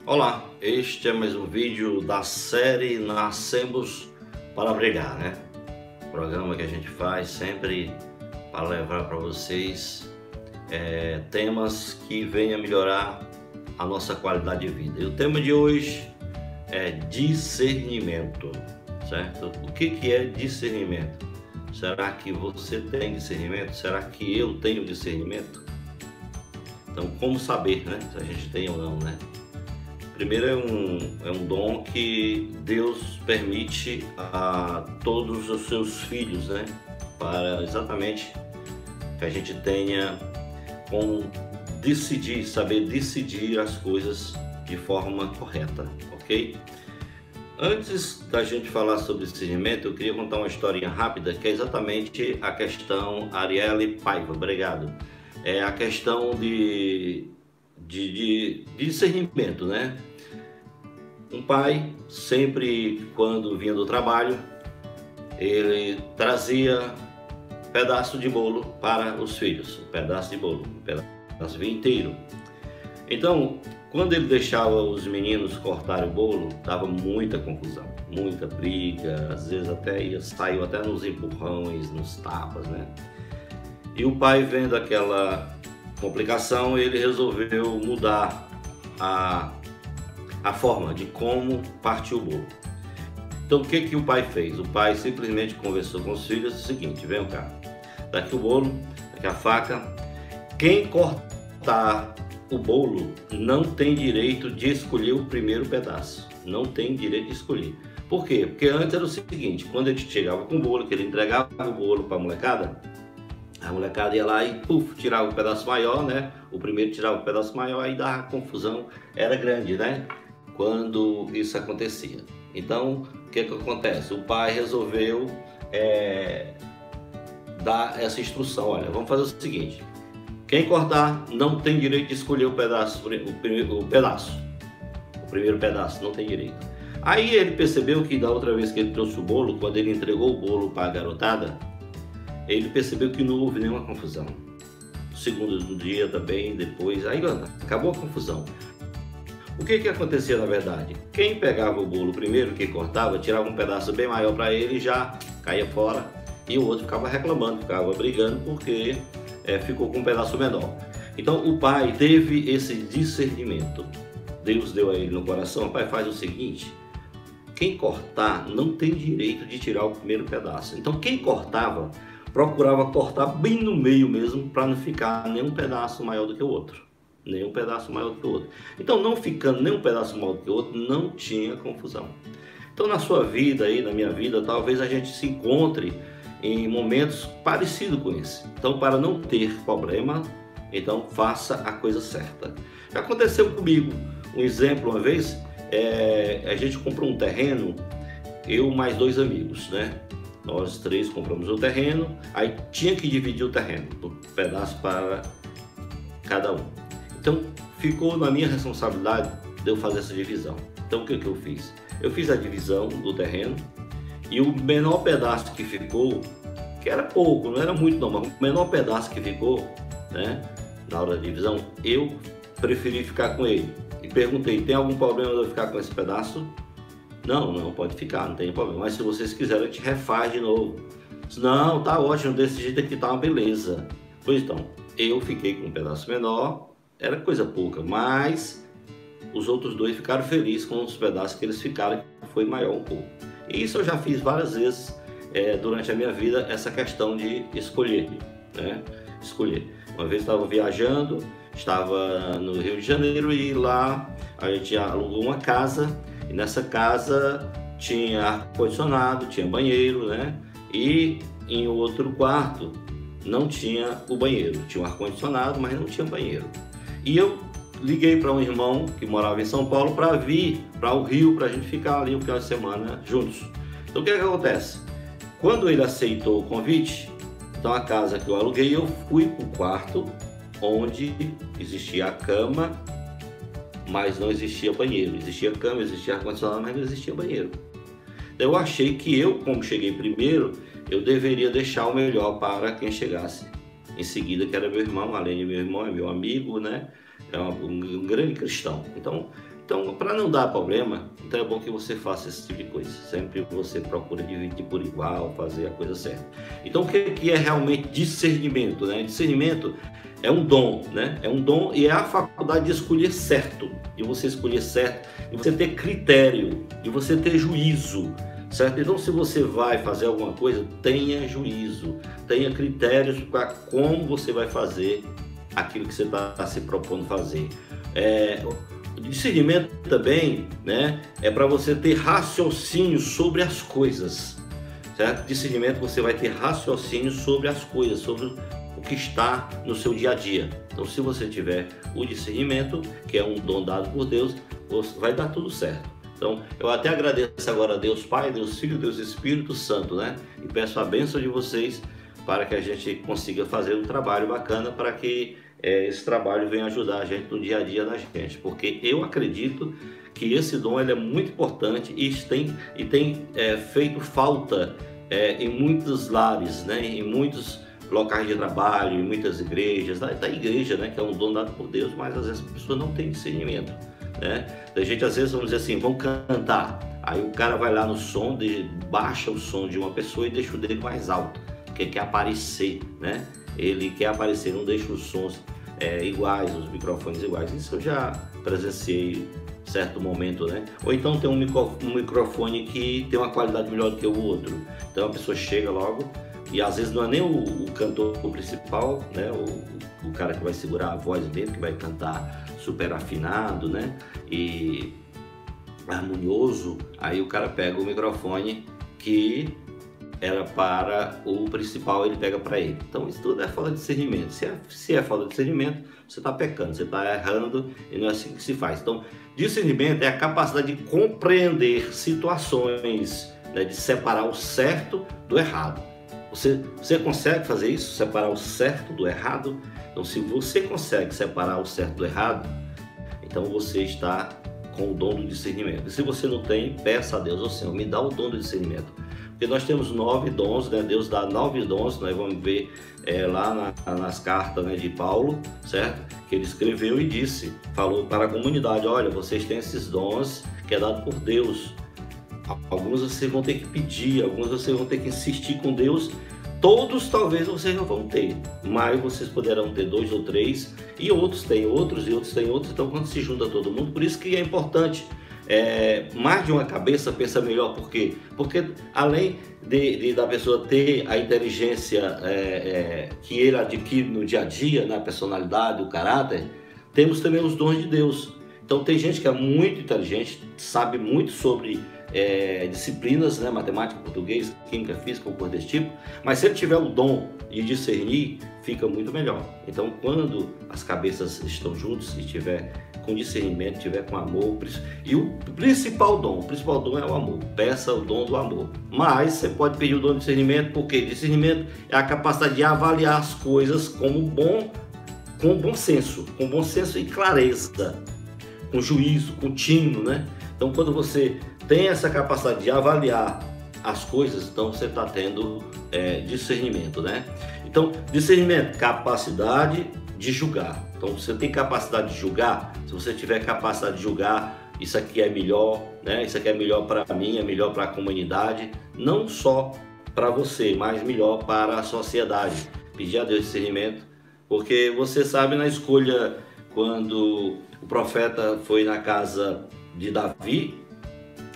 Olá, este é mais um vídeo da série Nascemos para Brilhar, né? Programa que a gente faz sempre para levar para vocês temas que venham melhorar a nossa qualidade de vida. E o tema de hoje é discernimento, certo? O que é discernimento? Será que você tem discernimento? Será que eu tenho discernimento? Então, como saber, né? Se a gente tem ou não, né? Primeiro é um dom que Deus permite a todos os seus filhos, né? Para exatamente que a gente tenha como decidir, saber decidir as coisas de forma correta, ok? Antes da gente falar sobre discernimento, eu queria contar uma historinha rápida que é exatamente a questão Arielle Paiva, obrigado. É a questão de discernimento, né? Um pai, sempre quando vinha do trabalho, ele trazia pedaço de bolo para os filhos, um pedaço de bolo, um pedaço vinha inteiro. Então, quando ele deixava os meninos cortarem o bolo, dava muita confusão, muita briga, às vezes saiu até nos empurrões, nos tapas, né? E o pai, vendo aquela complicação, ele resolveu mudar a forma de como partir o bolo. Então o que o pai fez? O pai simplesmente conversou com os filhos o seguinte: vem cá, tá aqui o bolo, tá aqui a faca, quem cortar o bolo não tem direito de escolher o primeiro pedaço, não tem direito de escolher. Por quê? Porque antes era o seguinte: quando ele chegava com o bolo, que ele entregava o bolo para a molecada ia lá e tirava um pedaço maior, né? O primeiro tirava um pedaço maior, aí dava confusão, era grande, né? Quando isso acontecia. Então, o que acontece? O pai resolveu dar essa instrução: olha, vamos fazer o seguinte, quem cortar não tem direito de escolher o primeiro pedaço, não tem direito. Aí ele percebeu que da outra vez que ele trouxe o bolo, quando ele entregou o bolo para a garotada, ele percebeu que não houve nenhuma confusão. No segundo dia também, depois, aí acabou a confusão. O que acontecia na verdade? Quem pegava o bolo primeiro, que cortava, tirava um pedaço bem maior para ele e já caía fora, e o outro ficava reclamando, ficava brigando porque ficou com um pedaço menor. Então o pai teve esse discernimento. Deus deu a ele no coração: pai, faz o seguinte, quem cortar não tem direito de tirar o primeiro pedaço. Então quem cortava, procurava cortar bem no meio mesmo, para não ficar nenhum pedaço maior do que o outro. Nenhum pedaço maior do que o outro. Então, não ficando nenhum pedaço maior do que o outro, não tinha confusão. Então, na sua vida aí, na minha vida, talvez a gente se encontre em momentos parecidos com esse. Então, para não ter problema, então faça a coisa certa. Já aconteceu comigo um exemplo uma vez, a gente comprou um terreno, eu mais dois amigos, né? Nós três compramos o terreno, aí tinha que dividir o terreno, um pedaço para cada um. Então ficou na minha responsabilidade de eu fazer essa divisão. Então o que eu fiz? Eu fiz a divisão do terreno e o menor pedaço que ficou, que era pouco, não era muito não, mas o menor pedaço que ficou, né, na hora da divisão, eu preferi ficar com ele. E perguntei: tem algum problema de eu ficar com esse pedaço? Não, pode ficar, não tem problema. Mas se vocês quiserem, a gente refaz de novo. Não, tá ótimo, desse jeito aqui tá uma beleza. Pois então, eu fiquei com um pedaço menor, era coisa pouca, mas os outros dois ficaram felizes com os pedaços que eles ficaram, que foi maior um pouco. E isso eu já fiz várias vezes durante a minha vida, essa questão de escolher, né? Escolher. Uma vez estava viajando, estava no Rio de Janeiro e lá a gente alugou uma casa. E nessa casa tinha ar-condicionado, tinha banheiro, né? E em outro quarto não tinha o banheiro. Tinha um ar-condicionado, mas não tinha banheiro. E eu liguei para um irmão que morava em São Paulo para vir para o Rio, para a gente ficar ali um final de semana juntos. Então o que acontece? Quando ele aceitou o convite, então a casa que eu aluguei, eu fui para o quarto onde existia a cama, mas não existia banheiro. Existia cama, existia ar-condicionado, mas não existia banheiro. Então eu achei que eu, como cheguei primeiro, eu deveria deixar o melhor para quem chegasse em seguida, que era meu irmão. Além de meu irmão, é meu amigo, né? É um grande cristão. Então Então, para não dar problema, então é bom que você faça esse tipo de coisa. Sempre você procura dividir por igual, fazer a coisa certa. Então, o que é realmente discernimento, né? Discernimento é um dom, né? É um dom e é a faculdade de escolher certo, de você escolher certo, de você ter critério, de você ter juízo, certo? Então, se você vai fazer alguma coisa, tenha juízo, tenha critérios para como você vai fazer aquilo que você está se propondo fazer. Discernimento também, né, é para você ter raciocínio sobre as coisas, certo? Discernimento, você vai ter raciocínio sobre as coisas, sobre o que está no seu dia a dia. Então, se você tiver o discernimento, que é um dom dado por Deus, vai dar tudo certo. Então, eu até agradeço agora a Deus Pai, Deus Filho, Deus Espírito Santo, né? E peço a bênção de vocês para que a gente consiga fazer um trabalho bacana, para que esse trabalho venha ajudar a gente no dia a dia da gente, porque eu acredito que esse dom ele é muito importante e tem feito falta em muitos lares, né? Em muitos locais de trabalho, em muitas igrejas, da igreja, né? Que é um dom dado por Deus, mas às vezes as pessoas não têm discernimento, né? A gente às vezes vamos dizer assim, vamos cantar, aí o cara vai lá no som, baixa o som de uma pessoa e deixa o dele mais alto, porque quer aparecer, né? Ele quer aparecer, não deixa os sons iguais, os microfones iguais. Isso eu já presenciei em certo momento, né? Ou então tem um microfone que tem uma qualidade melhor do que o outro. Então a pessoa chega logo e às vezes não é nem o cantor principal, né? O cara que vai segurar a voz mesmo, que vai cantar super afinado, né? E harmonioso. Aí o cara pega o microfone que era para o principal, ele pega para ele. Então isso tudo é falta de discernimento. Se é falta de discernimento, você está pecando, você está errando e não é assim que se faz. Então, discernimento é a capacidade de compreender situações, né, de separar o certo do errado. Você consegue fazer isso? Separar o certo do errado? Então, se você consegue separar o certo do errado, então você está com o dom do discernimento. E se você não tem, peça a Deus, ó Senhor, me dá o dom do discernimento. Porque nós temos 9 dons, né? Deus dá 9 dons, nós vamos ver lá nas cartas, né, de Paulo, certo? Que ele escreveu e falou para a comunidade, olha, vocês têm esses dons que é dado por Deus. Alguns vocês vão ter que pedir, alguns vocês vão ter que insistir com Deus. Todos talvez vocês não vão ter, mas vocês poderão ter 2 ou 3, e outros têm outros, e outros têm outros. Então quando se junta todo mundo, por isso que é importante, mais de uma cabeça pensa melhor. Por quê? Porque além da pessoa ter a inteligência que ele adquire no dia a dia, na personalidade, o caráter, temos também os dons de Deus. Então tem gente que é muito inteligente, sabe muito sobre disciplinas, né, matemática, português, química, física ou coisa desse tipo, mas se ele tiver o dom de discernir, fica muito melhor. Então quando as cabeças estão juntas e tiver com discernimento, tiver com amor, e o principal dom é o amor. Peça o dom do amor. Mas você pode pedir o dom do discernimento, porque discernimento é a capacidade de avaliar as coisas com bom senso e clareza, com juízo, com tino, né? Então quando você tem essa capacidade de avaliar as coisas, então você está tendo discernimento, né? Então, discernimento, capacidade de julgar. Então, você tem capacidade de julgar. Se você tiver capacidade de julgar, isso aqui é melhor, né? Isso aqui é melhor para mim, é melhor para a comunidade, não só para você, mas melhor para a sociedade. Pedir a Deus discernimento, porque você sabe na escolha, quando o profeta foi na casa de Davi,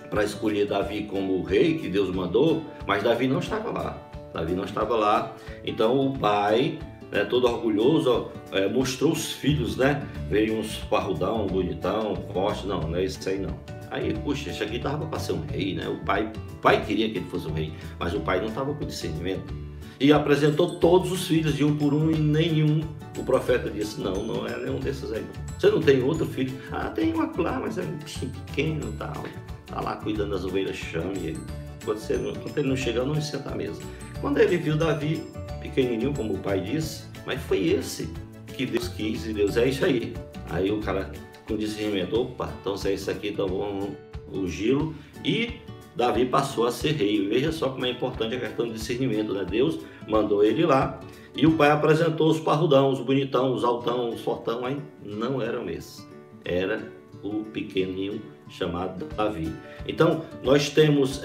para escolher Davi como rei, que Deus mandou, mas Davi não estava lá. Então o pai, né, todo orgulhoso, mostrou os filhos, né? Veio uns parrudão, bonitão, forte, não é isso aí não. Aí, puxa, isso aqui estava para ser um rei, né? O pai queria que ele fosse um rei, mas o pai não estava com discernimento. E apresentou todos os filhos de um por um, e nenhum, o profeta disse, não é nenhum desses aí. Você não tem outro filho? Ah, tem um lá, mas é um bichinho pequeno e tal. Tá lá cuidando das ovelhas, chame ele. Quando ele não chegar, não senta à mesa. Quando ele viu Davi, pequenininho, como o pai disse, mas foi esse que Deus quis, e Deus é isso aí. Aí o cara com discernimento, opa, então se é isso aqui, então vamos ungí-lo. E Davi passou a ser rei. Veja só como é importante a questão de discernimento, né? Deus mandou ele lá, e o pai apresentou os parrudão, os bonitão, os altão, os fortão, aí não eram esses. Era o pequenininho chamado Davi. Então, nós temos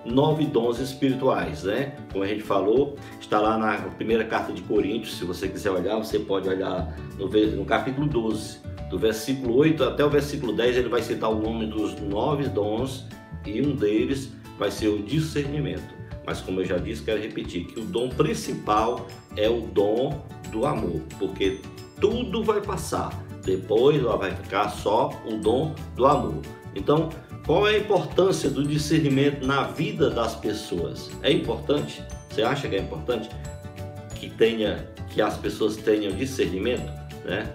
9 dons espirituais, né? Como a gente falou, está lá na primeira carta de Coríntios. Se você quiser olhar, você pode olhar no capítulo 12, do versículo 8 até o versículo 10, ele vai citar o nome dos 9 dons, e um deles vai ser o discernimento. Mas como eu já disse, quero repetir que o dom principal é o dom do amor, porque tudo vai passar, depois vai ficar só o dom do amor. Então, qual é a importância do discernimento na vida das pessoas? É importante? Você acha que é importante que as pessoas tenham discernimento, né?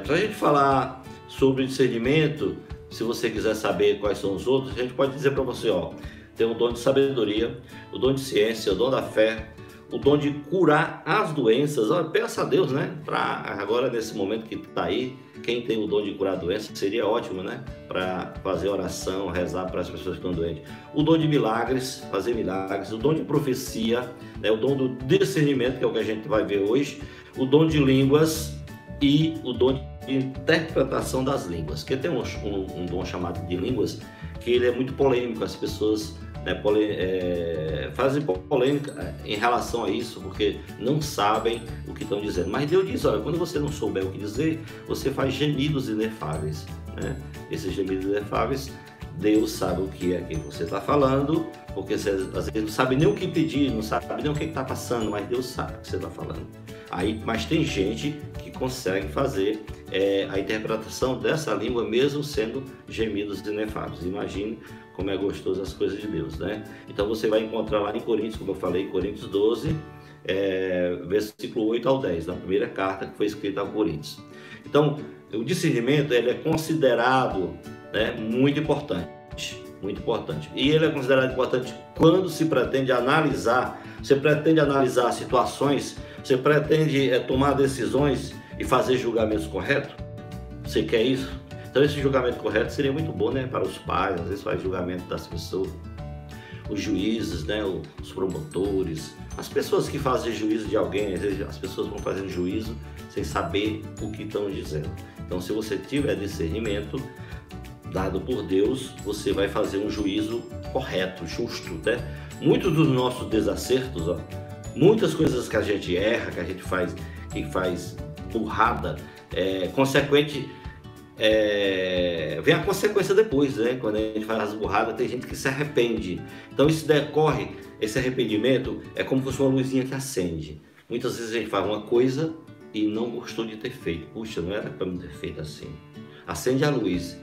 Para a gente falar sobre discernimento, se você quiser saber quais são os outros, a gente pode dizer para você, tem o dom de sabedoria, o dom de ciência, o dom da fé, o dom de curar as doenças. Peça a Deus, né? Para agora, nesse momento que está aí, quem tem o dom de curar doenças, seria ótimo, né? Para fazer oração, rezar para as pessoas que estão doentes. O dom de milagres, fazer milagres, o dom de profecia, né? O dom do discernimento, que é o que a gente vai ver hoje, o dom de línguas e o dom de interpretação das línguas. Que tem um dom chamado de línguas, que ele é muito polêmico, as pessoas fazem polêmica em relação a isso, porque não sabem o que estão dizendo. Mas Deus diz, olha, quando você não souber o que dizer, você faz gemidos inefáveis, né? Esses gemidos inefáveis, Deus sabe o que é que você está falando, porque você às vezes não sabe nem o que pedir, não sabe nem o que está passando, mas Deus sabe o que você está falando. Mas tem gente que consegue fazer a interpretação dessa língua, mesmo sendo gemidos inefáveis. Imagine como é gostoso as coisas de Deus, né? Então você vai encontrar lá em Coríntios, como eu falei, Coríntios 12, versículo 8 ao 10, na primeira carta que foi escrita a Coríntios. Então, o discernimento ele é considerado, né, muito importante. Muito importante. E ele é considerado importante quando se pretende analisar, situações, você pretende tomar decisões e fazer julgamentos corretos. Você quer isso? Então esse julgamento correto seria muito bom, né, para os pais, às vezes faz julgamento das pessoas, os juízes, né, os promotores, as pessoas que fazem juízo de alguém. Às vezes as pessoas vão fazendo juízo sem saber o que estão dizendo. Então, se você tiver discernimento dado por Deus, você vai fazer um juízo correto, justo, né? Muitos dos nossos desacertos, muitas coisas que a gente erra, que a gente faz burrada, vem a consequência depois, né? Quando a gente faz as burradas, tem gente que se arrepende. Então esse arrependimento é como se fosse uma luzinha que acende. Muitas vezes a gente faz uma coisa e não gostou de ter feito. Puxa, não era para me ter feito assim. Acende a luz.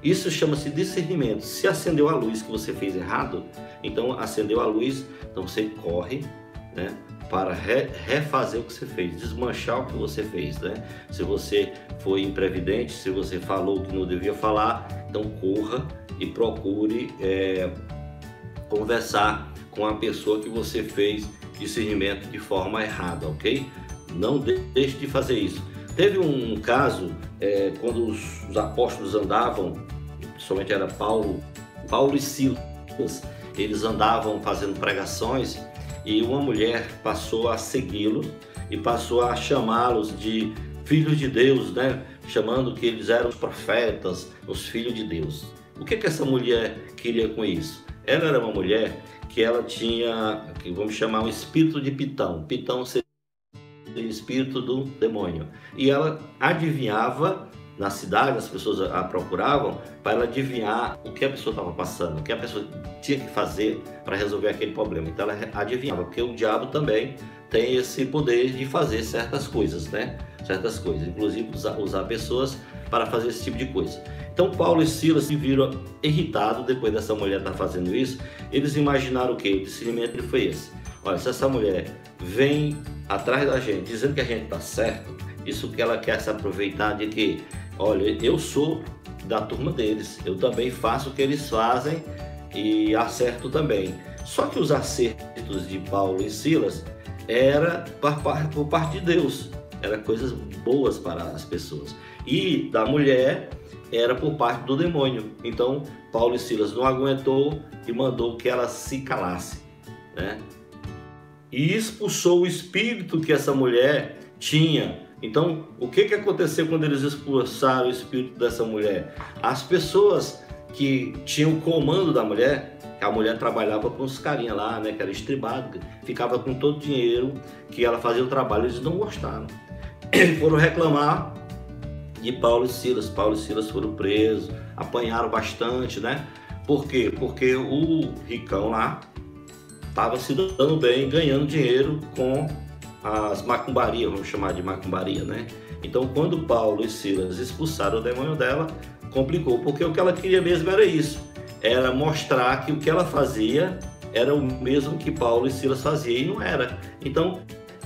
Isso chama-se discernimento. Se acendeu a luz que você fez errado, então acendeu a luz, então você corre, né, para refazer o que você fez, desmanchar o que você fez, né? Se você foi imprevidente, se você falou o que não devia falar, então corra e procure conversar com a pessoa que você fez discernimento de forma errada, ok? Não deixe de fazer isso. Teve um caso, quando os apóstolos andavam, principalmente era Paulo e Silas, eles andavam fazendo pregações, e uma mulher passou a segui-los e passou a chamá-los de filhos de Deus, né? Chamando que eles eram os profetas, os filhos de Deus. O que essa mulher queria com isso? Ela era uma mulher que ela tinha, que vamos chamar, um espírito de Pitão. Pitão seria o espírito do demônio. E ela adivinhava na cidade, as pessoas a procuravam para ela adivinhar o que a pessoa estava passando, o que a pessoa tinha que fazer para resolver aquele problema. Então ela adivinhava, porque o diabo também tem esse poder de fazer certas coisas, né? Certas coisas, inclusive usar pessoas para fazer esse tipo de coisa. Então Paulo e Silas se viram irritados depois dessa mulher estar fazendo isso. Eles imaginaram o quê? O discernimento foi esse. Olha, se essa mulher vem atrás da gente dizendo que a gente está certo, isso que ela quer se aproveitar de que, olha, eu sou da turma deles, eu também faço o que eles fazem e acerto também. Só que os acertos de Paulo e Silas era por parte de Deus, era coisas boas para as pessoas. E da mulher era por parte do demônio. Então Paulo e Silas não aguentou e mandou que ela se calasse, né? E expulsou o espírito que essa mulher tinha Então, o que aconteceu quando eles expulsaram o espírito dessa mulher? As pessoas que tinham o comando da mulher, a mulher trabalhava com os carinha lá, né, que era estribado, ficava com todo o dinheiro que ela fazia o trabalho, eles não gostaram. Eles foram reclamar de Paulo e Silas. Paulo e Silas foram presos, apanharam bastante, né? Por quê? Porque o ricão lá estava se dando bem, ganhando dinheiro com as macumbarias, vamos chamar de macumbaria, né? Então, quando Paulo e Silas expulsaram o demônio dela, complicou, porque o que ela queria mesmo era isso, era mostrar que o que ela fazia era o mesmo que Paulo e Silas faziam, e não era. Então,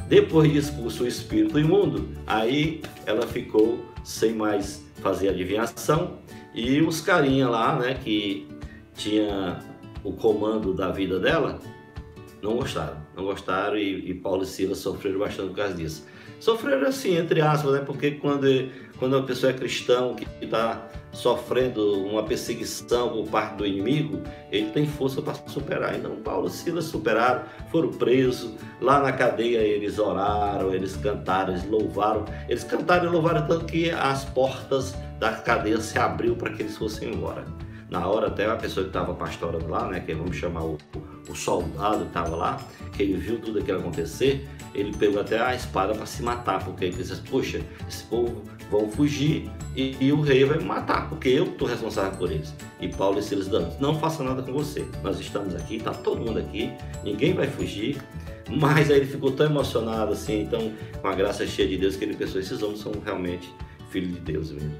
depois de expulso o espírito imundo, aí ela ficou sem mais fazer adivinhação, e os carinha lá, né, que tinha o comando da vida dela, não gostaram e Paulo e Silas sofreram bastante por causa disso. Sofreram assim, entre aspas, né? Porque quando a pessoa é cristão, que está sofrendo uma perseguição por parte do inimigo, ele tem força para superar. Então Paulo e Silas superaram, foram presos, lá na cadeia eles oraram, eles cantaram, eles louvaram. Eles cantaram e louvaram tanto que as portas da cadeia se abriu para que eles fossem embora. Na hora até a pessoa que estava pastorando lá, né, que vamos chamar o soldado que estava lá, que ele viu tudo aquilo acontecer, ele pegou até a espada para se matar, porque ele disse, poxa, esse povo vão fugir e o rei vai me matar, porque eu estou responsável por eles. E Paulo e Silas dizendo, não faça nada com você, nós estamos aqui, está todo mundo aqui, ninguém vai fugir. Mas aí ele ficou tão emocionado assim, então com a graça cheia de Deus, que ele pensou, esses homens são realmente filhos de Deus mesmo.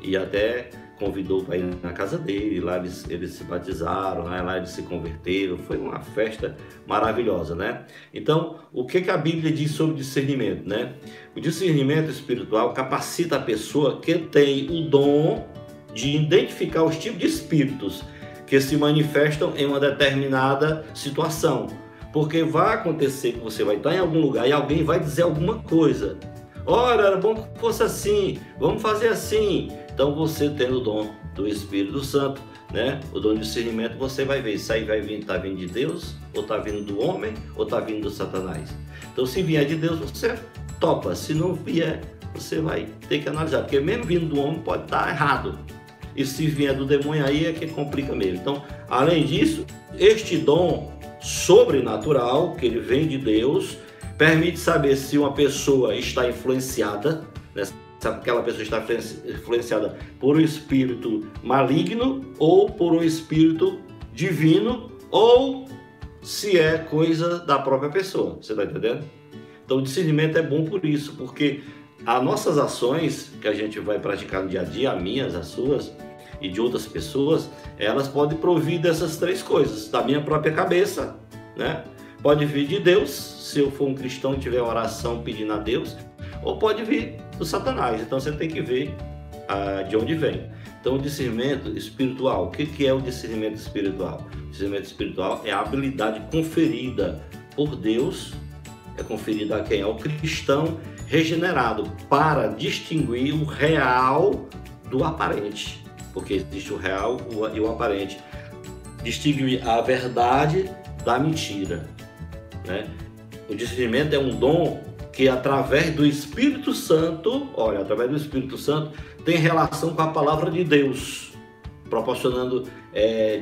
E até convidou para ir na casa dele, lá eles se batizaram, né? Lá eles se converteram, foi uma festa maravilhosa, né? Então, o que a Bíblia diz sobre discernimento, né? O discernimento espiritual capacita a pessoa que tem o dom de identificar os tipos de espíritos que se manifestam em uma determinada situação, porque vai acontecer que você vai estar em algum lugar e alguém vai dizer alguma coisa. Ora, era bom que fosse assim, vamos fazer assim. Então você tendo o dom do Espírito Santo, né? O dom de discernimento, você vai ver, isso aí tá vindo de Deus, ou tá vindo do homem, ou tá vindo do Satanás. Então se vier de Deus, você topa, se não vier, você vai ter que analisar, porque mesmo vindo do homem pode estar errado. E se vier do demônio aí é que complica mesmo. Então, além disso, este dom sobrenatural, que ele vem de Deus, permite saber se uma pessoa está influenciada, né? Sabe que aquela pessoa está influenciada por um espírito maligno ou por um espírito divino, ou se é coisa da própria pessoa. Você está entendendo? Então o discernimento é bom por isso, porque as nossas ações que a gente vai praticar no dia a dia, as minhas, as suas e de outras pessoas, elas podem provir dessas três coisas, da minha própria cabeça, né? Pode vir de Deus, se eu for um cristão e tiver oração pedindo a Deus, ou pode vir do Satanás. Então você tem que ver de onde vem. Então o discernimento espiritual, o que é o discernimento espiritual? O discernimento espiritual é a habilidade conferida por Deus, é conferida a quem? Ao cristão regenerado, para distinguir o real do aparente, porque existe o real e o aparente. Distinguir a verdade da mentira, né? O discernimento é um dom que através do Espírito Santo, através do Espírito Santo, tem relação com a palavra de Deus, proporcionando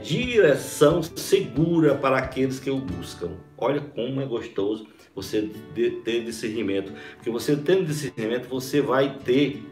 direção segura para aqueles que o buscam. Olha como é gostoso você ter discernimento, porque você tendo discernimento, você vai ter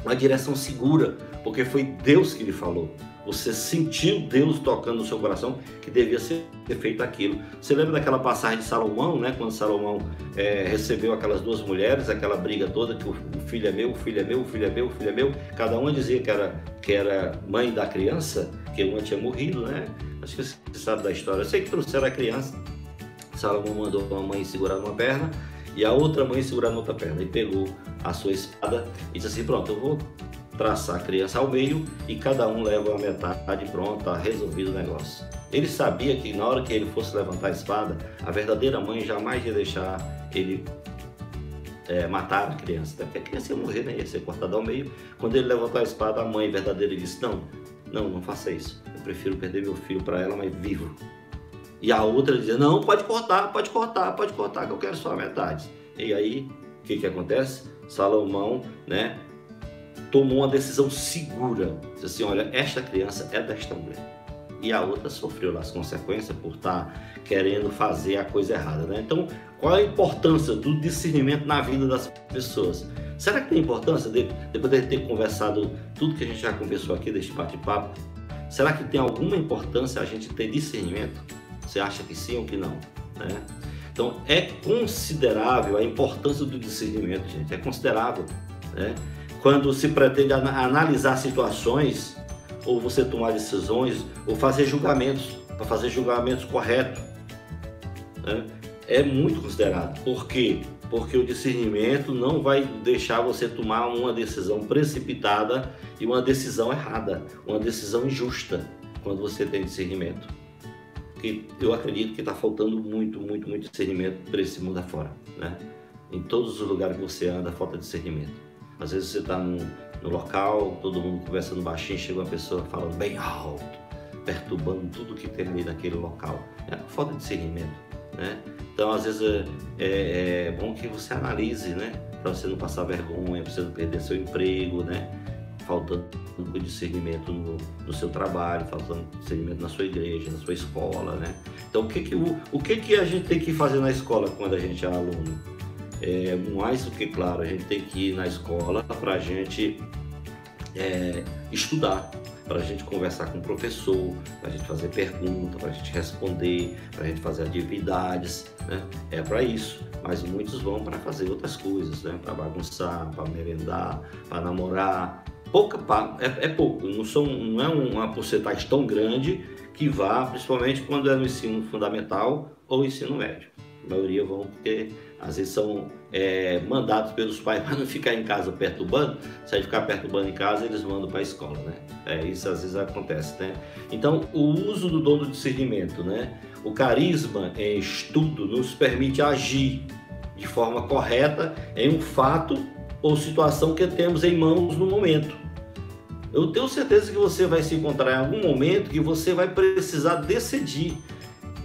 uma direção segura, porque foi Deus que lhe falou. Você sentiu Deus tocando no seu coração que devia ser feito aquilo. Você lembra daquela passagem de Salomão, né? Quando Salomão recebeu aquelas duas mulheres, aquela briga toda, que o filho é meu, o filho é meu, o filho é meu, o filho é meu. Cada uma dizia que era mãe da criança, que uma tinha morrido, né? Acho que você sabe da história. Eu sei que trouxeram a criança. Salomão mandou uma mãe segurar numa perna e a outra mãe segurar na outra perna. E pegou a sua espada e disse assim, pronto, eu vou traçar a criança ao meio e cada um leva a metade, pronto, está resolvido o negócio. Ele sabia que na hora que ele fosse levantar a espada, a verdadeira mãe jamais ia deixar ele matar a criança, porque a criança ia morrer, né? Ia ser cortada ao meio. Quando ele levantou a espada, a mãe verdadeira disse, não faça isso, eu prefiro perder meu filho para ela, mas vivo. E a outra dizia, não, pode cortar, que eu quero só a metade. E aí, o que acontece? Salomão, né, tomou uma decisão segura. Disse assim, olha, esta criança é desta mulher. E a outra sofreu as consequências por estar querendo fazer a coisa errada, né? Então, qual é a importância do discernimento na vida das pessoas? Será que tem importância, depois de ter conversado tudo que a gente já conversou aqui, deste bate-papo, será que tem alguma importância a gente ter discernimento? Você acha que sim ou que não? Né? Então, é considerável a importância do discernimento, gente, é considerável, né? Quando se pretende analisar situações, ou você tomar decisões, ou fazer julgamentos, para fazer julgamentos corretos, né? É muito considerado. Por quê? Porque o discernimento não vai deixar você tomar uma decisão precipitada e uma decisão errada, uma decisão injusta, quando você tem discernimento. Que eu acredito que está faltando muito discernimento para esse mundo afora, né? Em todos os lugares que você anda, falta discernimento. Às vezes você está no local, todo mundo conversando baixinho, chega uma pessoa falando bem alto, perturbando tudo que tem ali naquele local. É falta de discernimento, né? Então, às vezes é bom que você analise, né? Para você não passar vergonha, para você não perder seu emprego, né? Faltando discernimento no seu trabalho, faltando discernimento na sua igreja, na sua escola, né? Então, o que a gente tem que fazer na escola quando a gente é aluno? Mais do que claro, a gente tem que ir na escola para a gente estudar, para a gente conversar com o professor, para a gente fazer perguntas, para a gente responder, para a gente fazer atividades, né? É para isso, mas muitos vão para fazer outras coisas, né? Para bagunçar, para merendar, para namorar. Pouco, não é uma porcentagem tão grande que vá, principalmente quando é no ensino fundamental ou ensino médio. A maioria vão porque às vezes são mandados pelos pais para não ficar em casa perturbando. Se a gente ficar perturbando em casa, eles mandam para a escola, né? Isso às vezes acontece, né? Então, o uso do dom do discernimento, né? O carisma em estudo nos permite agir de forma correta em um fato ou situação que temos em mãos no momento. Eu tenho certeza que você vai se encontrar em algum momento que você vai precisar decidir.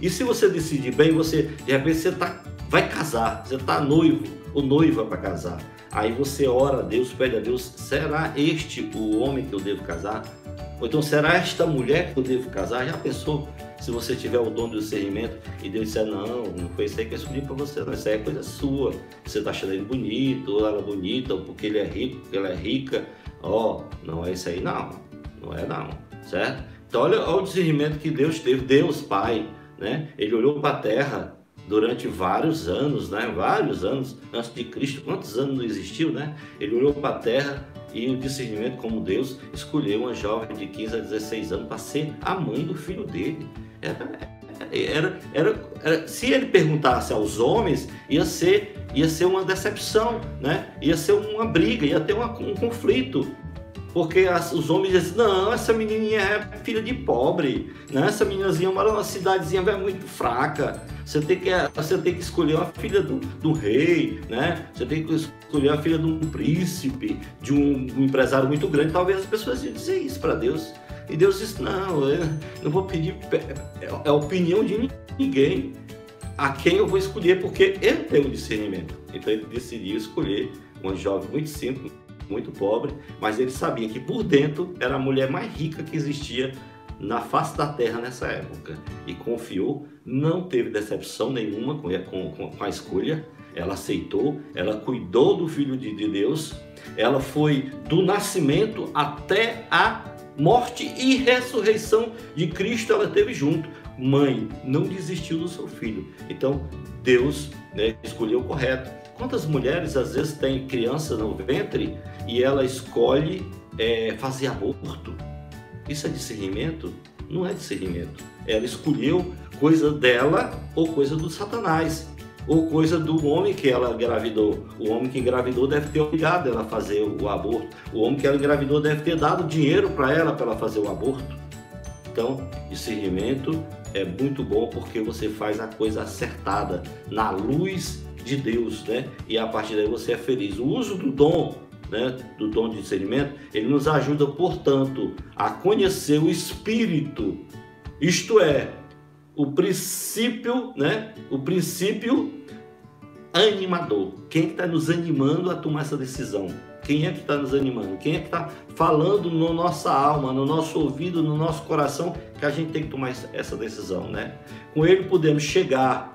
E se você decidir bem, de repente você vai casar, você está noivo ou noiva para casar. Aí você ora a Deus, pede a Deus, será este o homem que eu devo casar? Ou então, será esta mulher que eu devo casar? Já pensou? Se você tiver o dom do discernimento e Deus disser, não foi isso aí que eu escolhi para você, não, isso aí é coisa sua. Você está achando ele bonito, ou ela bonita, ou porque ele é rico, porque ela é rica. Não é isso aí não é não, certo? Então olha o discernimento que Deus teve, Deus Pai, né? Ele olhou para a terra durante vários anos, né? Vários anos antes de Cristo, quantos anos não existiu, né? Ele olhou para a terra e o discernimento como Deus escolheu uma jovem de 15 a 16 anos para ser a mãe do filho dele. Se ele perguntasse aos homens, ia ser uma decepção, né? Ia ser uma briga, ia ter um conflito. Porque os homens dizem, não, essa menininha é filha de pobre, né? Essa meninazinha mora numa cidadezinha muito fraca. Você tem que escolher uma filha do rei, né? Você tem que escolher a filha de um príncipe, de um empresário muito grande. Talvez as pessoas iam dizer isso para Deus. E Deus disse, não, eu não vou pedir, é a opinião de ninguém a quem eu vou escolher, porque ele tem um discernimento. Então ele decidiu escolher uma jovem muito simples, muito pobre, mas ele sabia que por dentro era a mulher mais rica que existia na face da terra nessa época. E confiou, não teve decepção nenhuma com a escolha. Ela aceitou, ela cuidou do Filho de Deus, ela foi do nascimento até a morte e ressurreição de Cristo, ela teve junto. Mãe, não desistiu do seu filho. Então, Deus, né, escolheu o correto. Quantas mulheres às vezes têm criança no ventre e ela escolhe fazer aborto? Isso é discernimento? Não é discernimento. Ela escolheu coisa dela ou coisa do Satanás, ou coisa do homem que ela engravidou. O homem que engravidou deve ter obrigado ela a fazer o aborto. O homem que ela engravidou deve ter dado dinheiro para ela fazer o aborto. Então, discernimento é muito bom porque você faz a coisa acertada, na luz de Deus, né? E a partir daí você é feliz. O uso do dom, né, do dom de discernimento, ele nos ajuda, portanto, a conhecer o Espírito, isto é, o princípio, né? O princípio animador. Quem é que está nos animando a tomar essa decisão? Quem é que está nos animando? Quem é que está falando na nossa alma, no nosso ouvido, no nosso coração, que a gente tem que tomar essa decisão, né? Com ele podemos chegar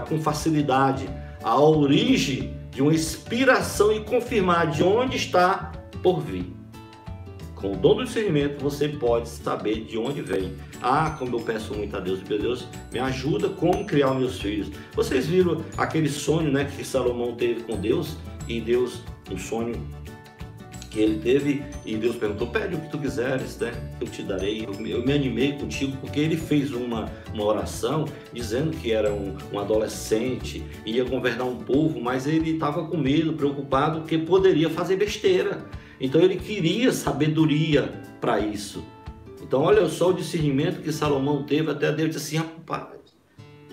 com facilidade à origem de uma inspiração e confirmar de onde está por vir. Com o dom do discernimento, você pode saber de onde vem. Ah, como eu peço muito a Deus, meu Deus, me ajuda como criar os meus filhos. Vocês viram aquele sonho, né, que Salomão teve com Deus? E Deus, um sonho que ele teve, e Deus perguntou: pede o que tu quiseres, né? Eu te darei. Eu me animei contigo, porque ele fez uma oração dizendo que era um adolescente, ia governar um povo, mas ele estava com medo, preocupado, que poderia fazer besteira. Então ele queria sabedoria para isso. Então olha só o discernimento que Salomão teve. Até Deus disse assim: rapaz,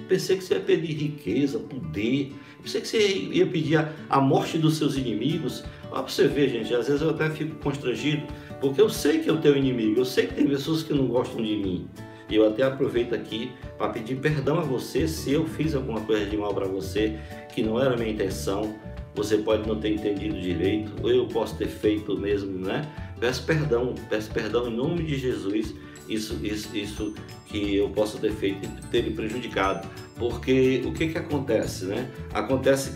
pensei que você ia pedir riqueza, poder, pensei que você ia pedir a morte dos seus inimigos. Olha para você ver, gente, às vezes eu até fico constrangido, porque eu sei que eu tenho inimigo, eu sei que tem pessoas que não gostam de mim. E eu até aproveito aqui para pedir perdão a você se eu fiz alguma coisa de mal para você, que não era a minha intenção. Você pode não ter entendido direito, ou eu posso ter feito mesmo, né? Peço perdão em nome de Jesus, isso que eu possa ter feito e ter lhe prejudicado. Porque o que acontece, né? Acontece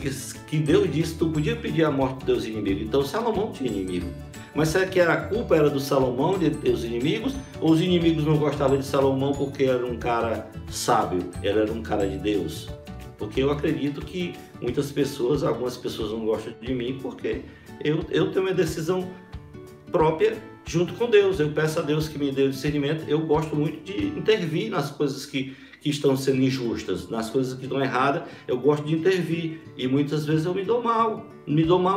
que Deus disse que tu podia pedir a morte dos teus inimigos. Então Salomão tinha inimigo. Mas será que a culpa era do Salomão de ter os inimigos? Ou os inimigos não gostavam de Salomão porque era um cara sábio, ele era um cara de Deus? Porque eu acredito que algumas pessoas não gostam de mim porque eu tenho uma decisão própria junto com Deus. Eu peço a Deus que me dê o discernimento. Eu gosto muito de intervir nas coisas que estão sendo injustas, nas coisas que estão erradas. Eu gosto de intervir e muitas vezes eu me dou mal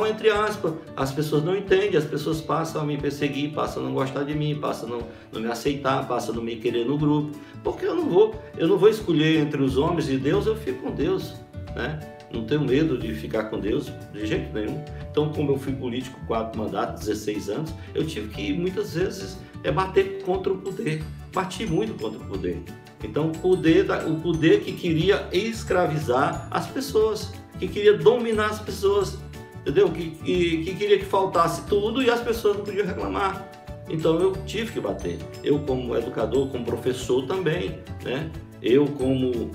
entre aspas. As pessoas não entendem, as pessoas passam a me perseguir, passam a não gostar de mim, passam a não me aceitar, passam a não me querer no grupo, porque eu não vou escolher entre os homens e Deus. Eu fico com Deus, né? Não tenho medo de ficar com Deus de jeito nenhum. Então, como eu fui político 4 mandatos, 16 anos, eu tive que muitas vezes bater contra o poder. Bati muito contra o poder. Então, o poder que queria escravizar as pessoas, que queria dominar as pessoas, entendeu? Que queria que faltasse tudo e as pessoas não podiam reclamar. Então, eu tive que bater. Eu, como educador, como professor também, né? Eu, como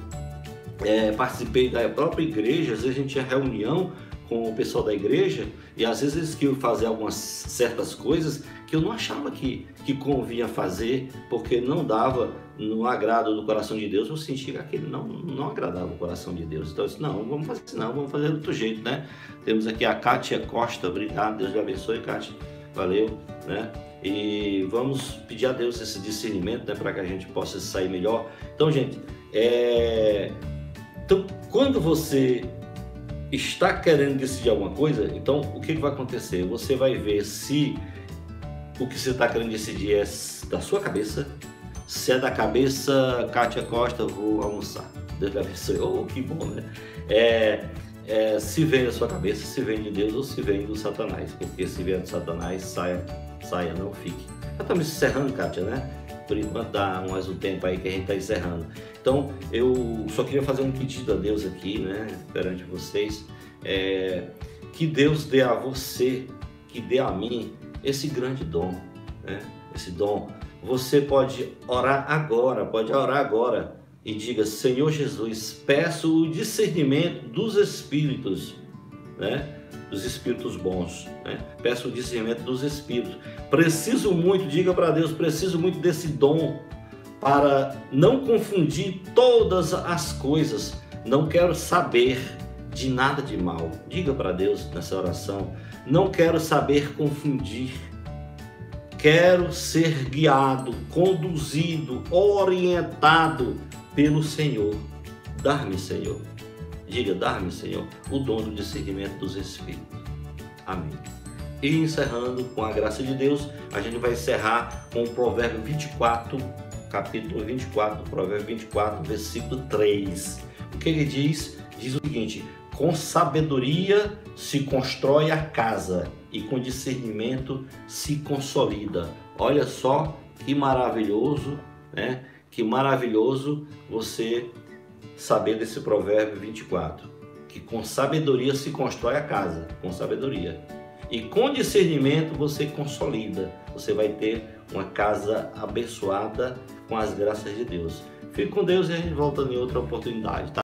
participei da própria igreja, às vezes a gente tinha reunião com o pessoal da igreja e às vezes eles queriam fazer algumas certas coisas que eu não achava que convinha fazer, porque não dava no agrado do coração de Deus. Eu sentia que aquele não agradava o coração de Deus. Então eu disse: não vamos fazer assim, não, vamos fazer do outro jeito, né? Temos aqui a Kátia Costa, obrigado, Deus lhe abençoe, Kátia, valeu, né? E vamos pedir a Deus esse discernimento, né, para que a gente possa sair melhor. Então, gente, então, quando você está querendo decidir alguma coisa, então o que vai acontecer? Você vai ver se o que você está querendo decidir é da sua cabeça. Se é da cabeça, Kátia Costa, vou almoçar. Deus abençoe. Oh, que bom, né? Se vem da sua cabeça, se vem de Deus ou se vem do Satanás. Porque se vem do Satanás, saia, não fique. Já estamos encerrando, Kátia, né? Por enquanto dá mais um tempo aí que a gente está encerrando. Então, eu só queria fazer um pedido a Deus aqui, né, perante vocês, que Deus dê a você, que dê a mim, esse grande dom, né, esse dom. Você pode orar agora e diga: Senhor Jesus, peço o discernimento dos espíritos, né, dos espíritos bons, né? Peço o discernimento dos espíritos. Preciso muito, diga para Deus, preciso muito desse dom para não confundir todas as coisas. Não quero saber de nada de mal. Diga para Deus nessa oração: não quero saber confundir. Quero ser guiado, conduzido, orientado pelo Senhor. Dá-me, Senhor. Diga: dá-me, Senhor, o dom do discernimento dos Espíritos. Amém. E encerrando com a graça de Deus, a gente vai encerrar com o Provérbio 24, capítulo 24, Provérbio 24, versículo 3. O que ele diz? Diz o seguinte: com sabedoria se constrói a casa e com discernimento se consolida. Olha só que maravilhoso, né? Que maravilhoso você saber desse provérbio 24. que com sabedoria se constrói a casa, com sabedoria. E com discernimento você consolida, você vai ter uma casa abençoada com as graças de Deus. Fique com Deus e a gente volta em outra oportunidade, tá?